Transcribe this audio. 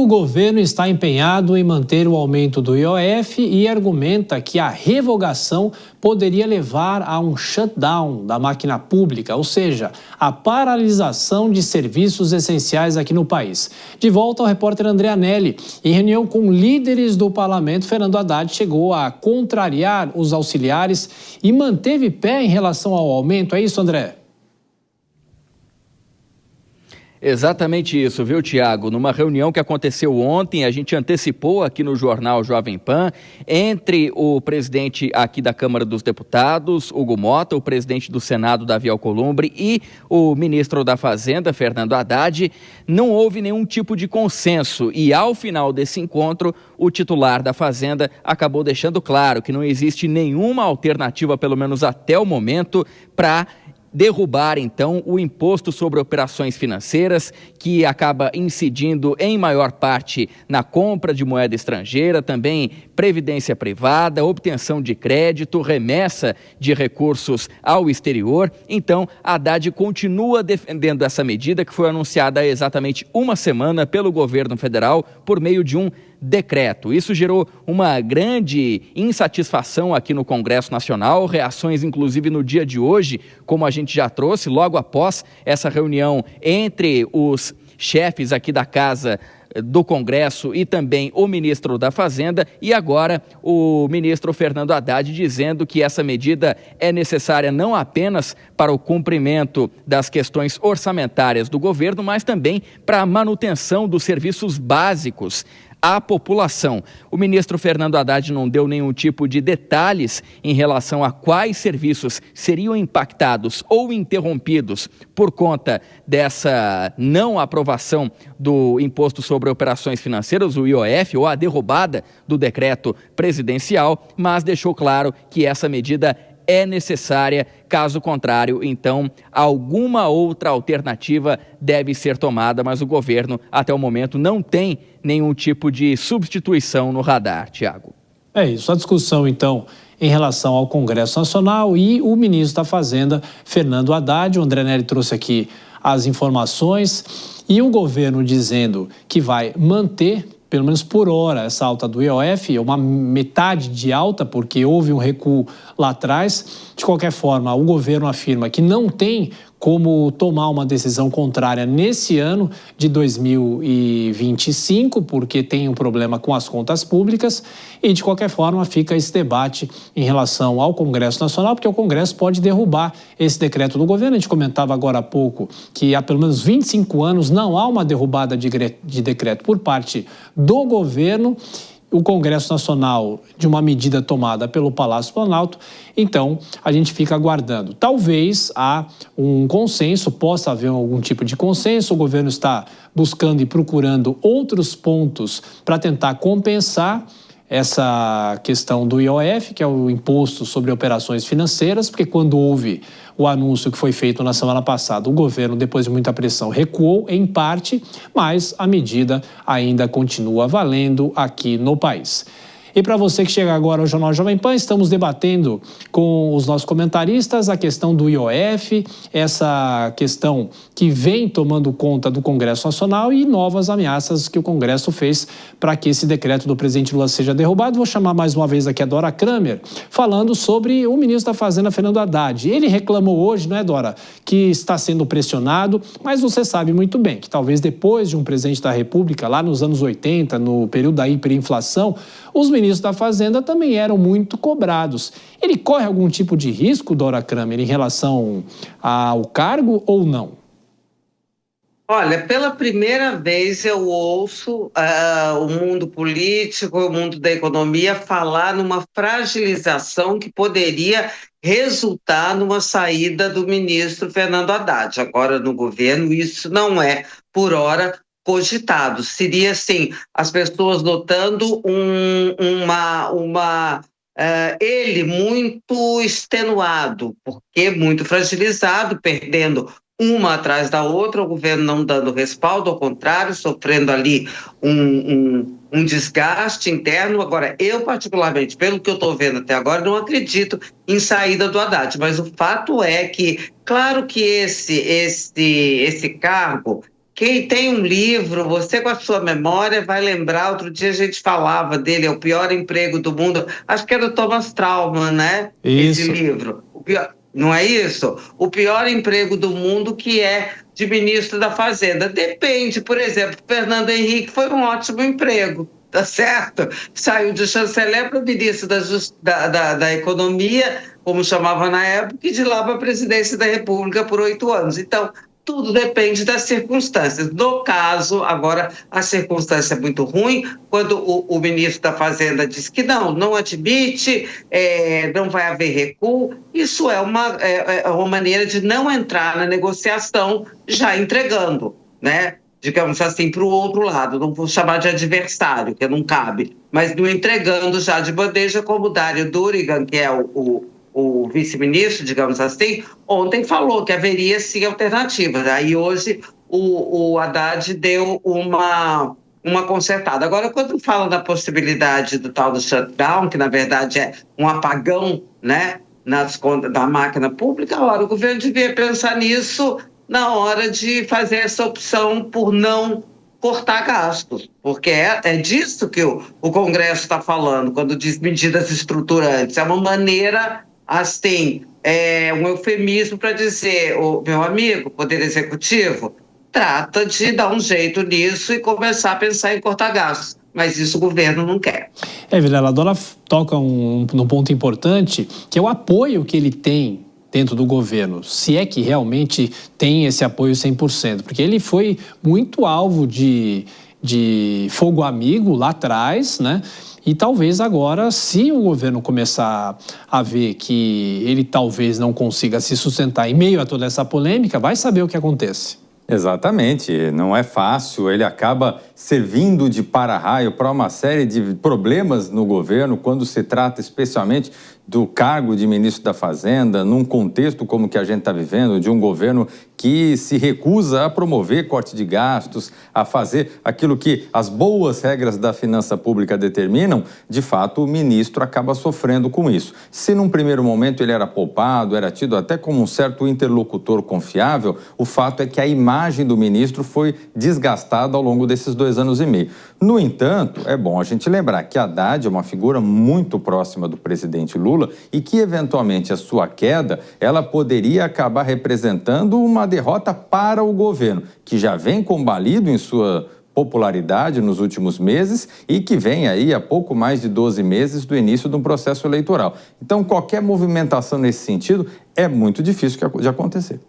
O governo está empenhado em manter o aumento do IOF e argumenta que a revogação poderia levar a um shutdown da máquina pública, ou seja, a paralisação de serviços essenciais aqui no país. De volta ao repórter André Anelli. Em reunião com líderes do parlamento, Fernando Haddad chegou a contrariar os auxiliares e manteve pé em relação ao aumento. É isso, André? Exatamente isso, viu, Tiago? Numa reunião que aconteceu ontem, a gente antecipou aqui no jornal Jovem Pan, entre o presidente aqui da Câmara dos Deputados, Hugo Motta, o presidente do Senado, Davi Alcolumbre, e o ministro da Fazenda, Fernando Haddad, não houve nenhum tipo de consenso. E ao final desse encontro, o titular da Fazenda acabou deixando claro que não existe nenhuma alternativa, pelo menos até o momento, para derrubar, então, o imposto sobre operações financeiras, que acaba incidindo em maior parte na compra de moeda estrangeira, também previdência privada, obtenção de crédito, remessa de recursos ao exterior. Então, Haddad continua defendendo essa medida que foi anunciada há exatamente uma semana pelo governo federal por meio de um decreto. Isso gerou uma grande insatisfação aqui no Congresso Nacional, reações inclusive no dia de hoje, como a gente já trouxe, logo após essa reunião entre os chefes aqui da Casa do Congresso e também o ministro da Fazenda, e agora o ministro Fernando Haddad dizendo que essa medida é necessária não apenas para o cumprimento das questões orçamentárias do governo, mas também para a manutenção dos serviços básicos à população. O ministro Fernando Haddad não deu nenhum tipo de detalhes em relação a quais serviços seriam impactados ou interrompidos por conta dessa não aprovação do Imposto sobre Operações Financeiras, o IOF, ou a derrubada do decreto presidencial, mas deixou claro que essa medida é necessária. Caso contrário, então, alguma outra alternativa deve ser tomada, mas o governo, até o momento, não tem nenhum tipo de substituição no radar, Tiago. É isso, a discussão, então, em relação ao Congresso Nacional e o ministro da Fazenda, Fernando Haddad. O André Nery trouxe aqui as informações e o governo dizendo que vai manter, pelo menos por hora, essa alta do IOF, uma metade de alta, porque houve um recuo lá atrás. De qualquer forma, o governo afirma que não tem como tomar uma decisão contrária nesse ano de 2025, porque tem um problema com as contas públicas, e de qualquer forma fica esse debate em relação ao Congresso Nacional, porque o Congresso pode derrubar esse decreto do governo. A gente comentava agora há pouco que há pelo menos 25 anos não há uma derrubada de decreto por parte do governo. O Congresso Nacional, de uma medida tomada pelo Palácio Planalto, então a gente fica aguardando. Talvez há um consenso, possa haver algum tipo de consenso, o governo está buscando e procurando outros pontos para tentar compensar essa questão do IOF, que é o Imposto sobre Operações Financeiras, porque quando houve o anúncio que foi feito na semana passada, o governo, depois de muita pressão, recuou em parte, mas a medida ainda continua valendo aqui no país. E para você que chega agora ao Jornal Jovem Pan, estamos debatendo com os nossos comentaristas a questão do IOF, essa questão que vem tomando conta do Congresso Nacional e novas ameaças que o Congresso fez para que esse decreto do presidente Lula seja derrubado. Vou chamar mais uma vez aqui a Dora Kramer, falando sobre o ministro da Fazenda, Fernando Haddad. Ele reclamou hoje, não é, Dora, que está sendo pressionado, mas você sabe muito bem que talvez depois de um presidente da República, lá nos anos 80, no período da hiperinflação, os ministros da Fazenda também eram muito cobrados. Ele corre algum tipo de risco, Dora Kramer, em relação ao cargo ou não? Olha, pela primeira vez eu ouço o mundo político, o mundo da economia falar numa fragilização que poderia resultar numa saída do ministro Fernando Haddad. Agora, no governo, isso não é, por hora, cogitado. Seria, assim, as pessoas notando ele muito extenuado, porque muito fragilizado, perdendo uma atrás da outra, o governo não dando respaldo, ao contrário, sofrendo ali um desgaste interno. Agora, eu particularmente, pelo que eu estou vendo até agora, não acredito em saída do Haddad, mas o fato é que, claro que esse cargo Quem tem um livro, você com a sua memória vai lembrar, outro dia a gente falava dele, é o pior emprego do mundo, acho que era do Thomas Trauman, né? Esse Isso. livro. Não é isso? O pior emprego do mundo, que é de ministro da Fazenda. Depende, por exemplo, Fernando Henrique foi um ótimo emprego, tá certo? Saiu de chanceler para ministro da Economia, como chamava na época, e de lá para a presidência da República por 8 anos. Então, tudo depende das circunstâncias. No caso, agora, a circunstância é muito ruim, quando o ministro da Fazenda diz que não admite, não vai haver recuo. Isso é uma maneira de não entrar na negociação já entregando, né? Digamos assim, para o outro lado. Não vou chamar de adversário, que não cabe, mas não entregando já de bandeja, como o Dário Durigan, que é o vice-ministro, digamos assim, ontem falou que haveria sim alternativas. Aí hoje o Haddad deu uma consertada. Agora, quando fala da possibilidade do tal do shutdown, que na verdade é um apagão, né, nas contas da máquina pública, ora, o governo devia pensar nisso na hora de fazer essa opção por não cortar gastos, porque é disso que o Congresso está falando quando diz medidas estruturantes. É uma maneira, assim, um eufemismo para dizer, meu amigo, Poder Executivo, trata de dar um jeito nisso e começar a pensar em cortar gastos. Mas isso o governo não quer. Vilela, a Dora toca num ponto importante, que é o apoio que ele tem dentro do governo, se é que realmente tem esse apoio 100%, porque ele foi muito alvo de fogo amigo lá atrás, né? E talvez agora, se o governo começar a ver que ele talvez não consiga se sustentar em meio a toda essa polêmica, vai saber o que acontece. Exatamente, não é fácil, ele acaba servindo de para-raio para uma série de problemas no governo, quando se trata especialmente do cargo de ministro da Fazenda, num contexto como que a gente está vivendo, de um governo que se recusa a promover corte de gastos, a fazer aquilo que as boas regras da finança pública determinam. De fato, o ministro acaba sofrendo com isso. Se num primeiro momento ele era poupado, era tido até como um certo interlocutor confiável, o fato é que a imagem do ministro foi desgastada ao longo desses 2 anos e meio. No entanto, é bom a gente lembrar que Haddad é uma figura muito próxima do presidente Lula e que, eventualmente, a sua queda, ela poderia acabar representando uma derrota para o governo, que já vem combalido em sua popularidade nos últimos meses e que vem aí há pouco mais de 12 meses do início de um processo eleitoral. Então, qualquer movimentação nesse sentido é muito difícil de acontecer.